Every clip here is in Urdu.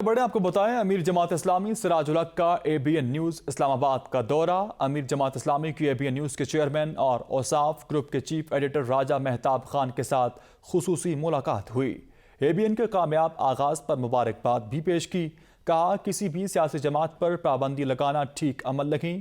بڑے آپ کو بتائیں امیر جماعت اسلامی سراج الحق کا ABN نیوز اسلام آباد کا دورہ۔ امیر جماعت اسلامی کی ABN نیوز کے چیئرمین اور اوصاف گروپ کے چیف ایڈیٹر راجہ مہتاب خان کے ساتھ خصوصی ملاقات ہوئی۔ ABN کے کامیاب آغاز پر مبارکباد بھی پیش کی۔ کہا کسی بھی سیاسی جماعت پر پابندی لگانا ٹھیک عمل نہیں۔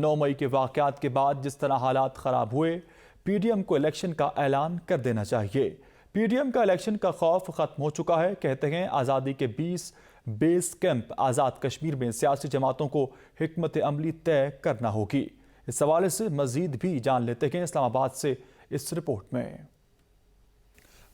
9 مئی کے واقعات کے بعد جس طرح حالات خراب ہوئے، PDM کو الیکشن کا اعلان کر دینا چاہیے۔ PDM کا الیکشن کا خوف ختم ہو چکا ہے، کہتے ہیں آزادی کے 20 بیس کیمپ آزاد کشمیر میں سیاسی جماعتوں کو حکمت عملی طے کرنا ہوگی۔ اس حوالے سے مزید بھی جان لیتے ہیں اسلام آباد سے اس رپورٹ میں۔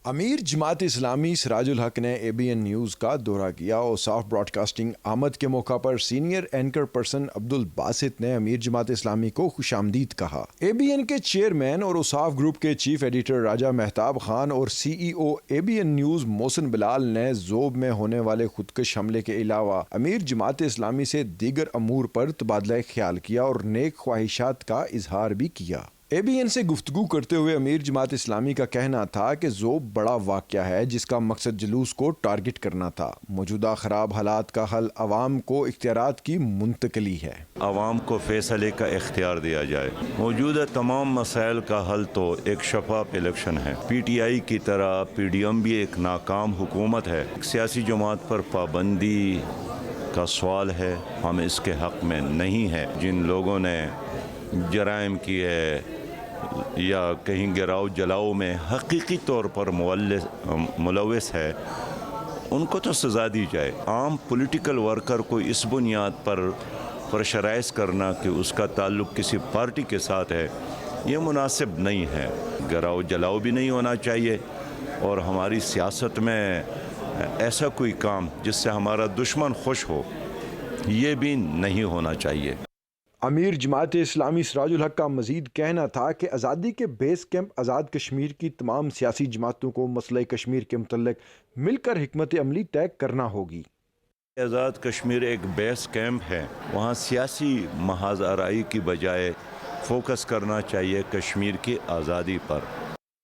امیر جماعت اسلامی سراج الحق نے ABN نیوز کا دورہ کیا۔ اوصاف براڈ کاسٹنگ آمد کے موقع پر سینئر اینکر پرسن عبدالباسط نے امیر جماعت اسلامی کو خوش آمدید کہا۔ ABN کے چیئرمین اور اوصاف گروپ کے چیف ایڈیٹر راجہ مہتاب خان اور CEO ABN نیوز محسن بلال نے ذوب میں ہونے والے خودکش حملے کے علاوہ امیر جماعت اسلامی سے دیگر امور پر تبادلہ خیال کیا اور نیک خواہشات کا اظہار بھی کیا۔ ABN سے گفتگو کرتے ہوئے امیر جماعت اسلامی کا کہنا تھا کہ ذوب بڑا واقعہ ہے جس کا مقصد جلوس کو ٹارگٹ کرنا تھا۔ موجودہ خراب حالات کا حل عوام کو اختیارات کی منتقلی ہے۔ عوام کو فیصلے کا اختیار دیا جائے۔ موجودہ تمام مسائل کا حل تو ایک شفاف الیکشن ہے۔ PTI کی طرح PDM بھی ایک ناکام حکومت ہے۔ سیاسی جماعت پر پابندی کا سوال ہے، ہم اس کے حق میں نہیں ہیں۔ جن لوگوں نے جرائم کیے یا کہیں گراؤ جلاؤ میں حقیقی طور پر ملوث ہے، ان کو تو سزا دی جائے۔ عام پولیٹیکل ورکر کو اس بنیاد پر پریشرائز کرنا کہ اس کا تعلق کسی پارٹی کے ساتھ ہے، یہ مناسب نہیں ہے۔ گراؤ جلاؤ بھی نہیں ہونا چاہیے، اور ہماری سیاست میں ایسا کوئی کام جس سے ہمارا دشمن خوش ہو، یہ بھی نہیں ہونا چاہیے۔ امیر جماعت اسلامی سراج الحق کا مزید کہنا تھا کہ آزادی کے بیس کیمپ آزاد کشمیر کی تمام سیاسی جماعتوں کو مسئلہ کشمیر کے متعلق مل کر حکمت عملی طے کرنا ہوگی۔ آزاد کشمیر ایک بیس کیمپ ہے، وہاں سیاسی محاذ آرائی کی بجائے فوکس کرنا چاہیے کشمیر کی آزادی پر۔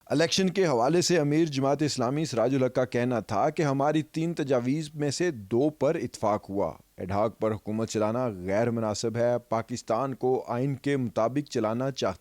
الیکشن کے حوالے سے امیر جماعت اسلامی سراج الحق کا کہنا تھا کہ ہماری 3 تجاویز میں سے 2 پر اتفاق ہوا۔ ایڈ ہاک پر حکومت چلانا غیر مناسب ہے، پاکستان کو آئین کے مطابق چلانا چاہتے